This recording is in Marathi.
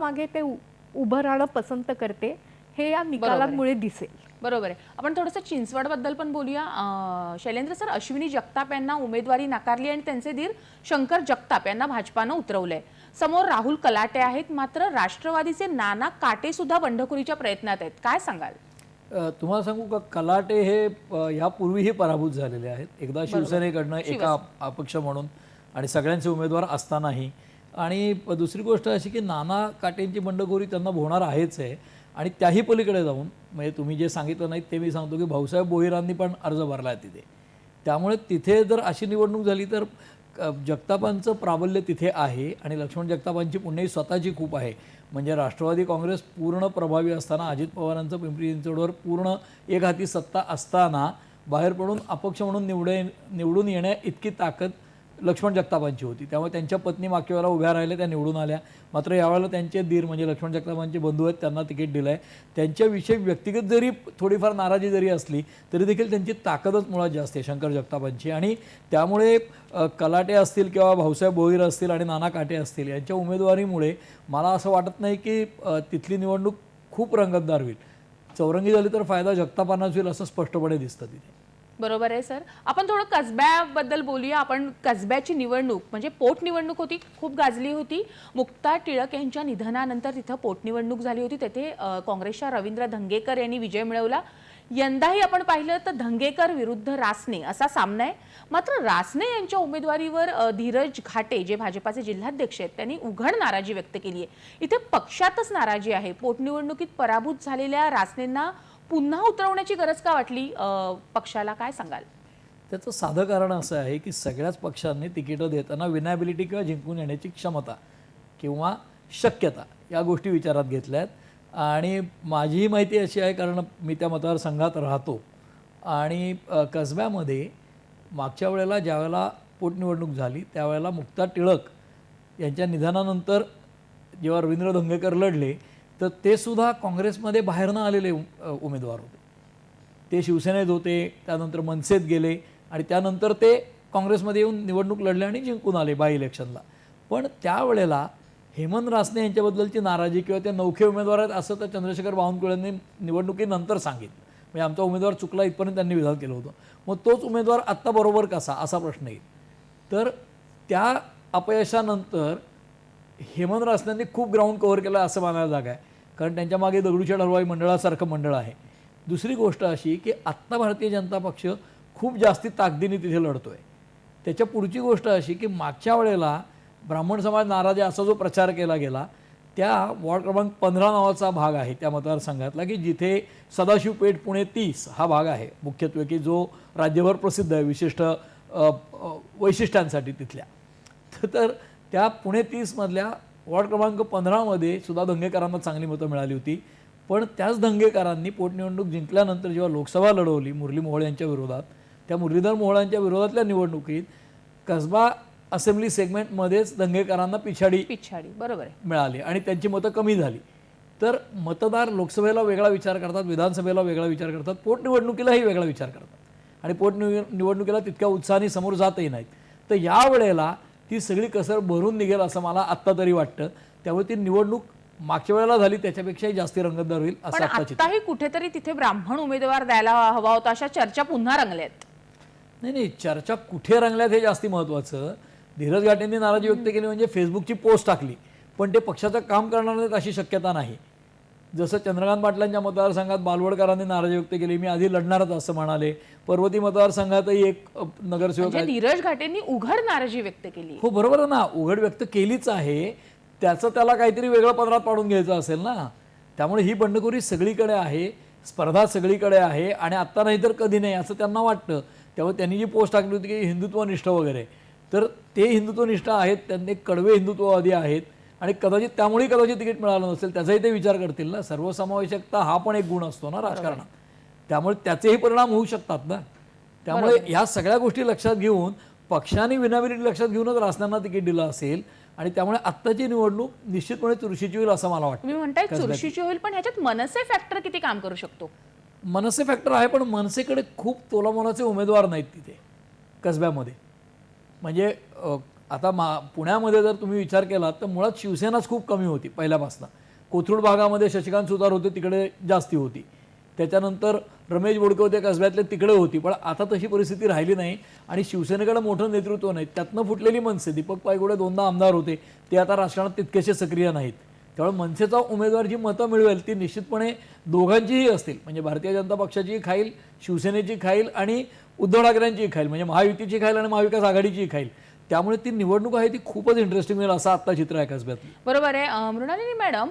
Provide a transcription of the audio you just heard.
मागे ते उभं राहणं पसंत करते हे या निकालांमुळे दिसेल. बरोबर आहे. आपण थोडंसं चिंचवडबद्दल पण बोलूया. शैलेंद्र सर, अश्विनी जगताप यांना उमेदवारी नाकारली आणि त्यांचे दीर शंकर जगताप यांना भाजपानं उतरवलंय. समोर राहुल कलाटे आहेत, मात्र राष्ट्रवादीचे नाना काटे सुद्धा बंडखोरीच्या प्रयत्नात आहेत. काय सांगाल? तुम्हाला सांगू का, कलाटे हे यापूर्वीही पराभूत झालेले आहेत. एकदा शिवसेनेकडनं एका अपक्ष म्हणून आणि सगळ्यांचे उमेदवार असतानाही. आणि दुसरी गोष्ट अशी की नाना काटेंची बंडखोरी त्यांना होणार आहेच आहे. आणि त्याही पलीकडे जाऊन म्हणजे तुम्ही जे सांगितलं नाही ते मी सांगतो की भाऊसाहेब बोहिरांनी पण अर्ज भरला आहे तिथे. त्यामुळे तिथे जर अशी निवडणूक झाली तर जगतापांचं प्राबल्य तिथे आहे आणि लक्ष्मण जगतापांची पुण्याही स्वतःची खूप आहे. म्हणजे राष्ट्रवादी काँग्रेस पूर्ण प्रभावी असताना, अजित पवारांचं पिंपरी चिंचवडवर पूर्ण एक हाती सत्ता असताना बाहेर पडून अपक्ष म्हणून निवडून येण्या इतकी ताकद लक्ष्मण जगतापांची होती. त्यामुळे त्यांच्या पत्नी मागच्या वेळेला उभ्या राहिल्या, त्या निवडून आल्या. मात्र यावेळेला त्यांचे दीर म्हणजे लक्ष्मण जगतापांचे बंधू आहेत, त्यांना तिकीट दिलं आहे. त्यांच्याविषयी व्यक्तिगत जरी थोडीफार नाराजी जरी असली तरी देखील त्यांची ताकदच मुळात जास्त आहे शंकर जगतापांची. आणि त्यामुळे कलाटे असतील किंवा भाऊसाहेब बोहीर असतील आणि नाना काटे असतील यांच्या उमेदवारीमुळे मला असं वाटत नाही की तिथली निवडणूक खूप रंगतदार होईल. चौरंगी झाली तर फायदा जगतापांनाच होईल असं स्पष्टपणे दिसतं तिथे. बरोबर आहे सर. आपण थोडं कसब्याबद्दल बोलूया. आपण कसब्याची निवडणूक म्हणजे पोटनिवडणूक होती, खूप गाजली होती. मुक्ता टिळक यांच्या निधनानंतर तिथं पोटनिवडणूक झाली होती. तेथे काँग्रेसच्या रवींद्र धंगेकर यांनी विजय मिळवला. यंदाही आपण पाहिलं तर धंगेकर विरुद्ध रासने असा सामना आहे. मात्र रासने यांच्या उमेदवारीवर धीरज घाटे जे भाजपाचे जिल्हाध्यक्ष आहेत त्यांनी उघड नाराजी व्यक्त केली आहे. इथे पक्षातच नाराजी आहे. पोटनिवडणुकीत पराभूत झालेल्या रासनेंना पुन्हा उतरवण्याची गरज का वाटली पक्षाला? काय सांगाल? त्याचं साधं कारण असं आहे की सगळ्याच पक्षांनी तिकीटं देताना विनॅबिलिटी किंवा जिंकून येण्याची क्षमता किंवा शक्यता या गोष्टी विचारात घेतल्या आहेत. आणि माझीही माहिती अशी आहे कारण मी त्या मतदारसंघात राहतो. आणि कसब्यामध्ये मागच्या वेळेला ज्यावेळेला पोटनिवडणूक झाली त्यावेळेला मुक्ता टिळक यांच्या निधनानंतर जेव्हा रवींद्र धंगेकर लढले तर ते सुद्धा काँग्रेसमध्ये बाहेर न आलेले उमेदवार होते. ते शिवसेनेत होते, त्यानंतर मनसेत गेले आणि त्यानंतर ते काँग्रेसमध्ये येऊन निवडणूक लढले आणि जिंकून आले बाय इलेक्शनला. पण त्यावेळेला हेमंत रासने यांच्याबद्दलची नाराजी किंवा ते नौखे उमेदवार आहेत असं तर चंद्रशेखर बावनकुळेंनी निवडणुकीनंतर सांगितलं. म्हणजे आमचा उमेदवार चुकला इथपर्यंत त्यांनी विधान केलं होतं. मग तोच उमेदवार आत्ता बरोबर कसा असा प्रश्न येईल. तर त्या अपयशानंतर हेमंत रासनेंनी खूप ग्राउंड कव्हर केलं असं मानायला जागा आहे. कारण त्यांच्या मागे दगडूशेठ हलवाई मंडळासारखं मंडळ आहे. दुसरी गोष्ट अशी की आत्ता भारतीय जनता पक्ष खूप जास्ती ताकदीने तिथे लढतो आहे. त्याच्या पुढची गोष्ट अशी की मागच्या वेळेला ब्राह्मण समाज नाराज आहे असा जो प्रचार केला गेला त्या वॉर्ड क्रमांक 15 नावाचा भाग आहे त्या मतदारसंघातला की जिथे सदाशिव पेठ पुणे 30 हा भाग आहे मुख्यत्वे की जो राज्यभर प्रसिद्ध आहे विशिष्ट वैशिष्ट्यांसाठी तिथल्या. तर त्या पुणे 30 मधल्या वॉर्ड क्रमांक 15 मध्ये सुद्धा धंगेकरांना चांगली मतं मिळाली होती. पण त्याच धंगेकरांनी पोटनिवडणूक जिंकल्यानंतर जेव्हा लोकसभा लढवली मुरली मोहोळ यांच्या विरोधात, त्या मुरलीधर मोहोळ यांच्या विरोधातल्या निवडणुकीत कसबा असेंब्ली सेगमेंटमध्येच धंगेकरांना पिछाडी बरोबर आहे मिळाली आणि त्यांची मतं कमी झाली. तर मतदार लोकसभेला वेगळा विचार करतात, विधानसभेला वेगळा विचार करतात, पोटनिवडणुकीलाही वेगळा विचार करतात आणि पोटनिवडणुकीला तितक्या उत्साहाने समोर जातही नाहीत. तर यावेळेला ती सगळी कसर भरून निघेल असं मला आत्ता तरी वाटतं. त्यामुळे ती निवडणूक मागच्या वेळेला झाली त्याच्यापेक्षाही जास्ती रंगतदार होईल असं आत्ताही कुठेतरी तिथे ब्राह्मण उमेदवार द्यायला हवा होता अशा चर्चा पुन्हा रंगल्यात. नाही, चर्चा कुठे रंगल्यात हे जास्ती महत्त्वाचं. धीरज घाटेंनी नाराजी व्यक्त केली म्हणजे फेसबुकची पोस्ट टाकली, पण ते पक्षाचं काम करणार नाहीत अशी शक्यता नाही. जसं चंद्रकांत पाटलांच्या मतदारसंघात बालवडकरांनी नाराजी व्यक्त केली, मी आधी लढणारच असं म्हणाले. पर्वती मतदारसंघातही एक नगरसेवक धीरज घाटेंनी उघड नाराजी व्यक्त केली. हो बरोबर आहे ना, उघड व्यक्त केलीच आहे. त्याचं त्याला काहीतरी वेगळं पदरात पाडून घ्यायचं असेल ना. त्यामुळे ही बंडखोरी सगळीकडे आहे, स्पर्धा सगळीकडे आहे आणि आत्ता नाही तर कधी नाही असं त्यांना वाटतं. त्यामुळे त्यांनी जी पोस्ट टाकली होती की हिंदुत्वनिष्ठ वगैरे, तर ते हिंदुत्वनिष्ठ आहेत, त्यांनी कडवे हिंदुत्ववादी आहेत आणि त्यामुळे कदाचित तिकीट मिळालं नसेल त्याचाही ते विचार करतील ना. सर्वसमावेशकता हा पण एक गुण असतो ना राजकारणात, त्यामुळे त्याचेही परिणाम होऊ शकतात ना. त्यामुळे ह्या सगळ्या गोष्टी लक्षात घेऊन पक्षाने विनॅबिलिटी लक्षात घेऊनच रासनांना तिकीट दिलं असेल आणि त्यामुळे आत्ताची निवडणूक निश्चितपणे चुरशीची होईल असं मला वाटतं. तुम्ही म्हणताय चुरशीची होईल, पण ह्याच्यात मनसे फॅक्टर किती काम करू शकतो? मनसे फॅक्टर आहे पण मनसेकडे खूप तोलामोलाचे उमेदवार नाहीत तिथे कसब्यामध्ये. म्हणजे आता पुण्यामध्ये जर तुम्ही विचार केला तर मुळात शिवसेनाच खूप कमी होती पहिल्यापासून. कोथरूड भागामध्ये शशिकांत सुतार होते, तिकडे जास्ती होती. त्याच्यानंतर रमेश बोडके होते कसब्यातले, तिकडे होती. पण आता तशी परिस्थिती राहिली नाही आणि शिवसेनेकडे मोठं नेतृत्व नाही. त्यातनं फुटलेली मनसे, दीपक पायगुडे 2दा आमदार होते, ते आता राजकारणात तितकेसे सक्रिय नाहीत. त्यामुळे मनसेचा उमेदवार जी मतं मिळवेल ती निश्चितपणे दोघांचीही असतील, म्हणजे भारतीय जनता पक्षाचीही खाईल, शिवसेनेची खाईल आणि उद्धव ठाकरेंचीही खाईल, म्हणजे महायुतीची खाईल आणि महाविकास आघाडीचीही खाईल. त्यामुळे ती निवडणूक आहे ती खूपच इंटरेस्टिंग होईल असं आता चित्र आहे कसब्यात. बरोबर आहे. मृणालिनी मॅडम,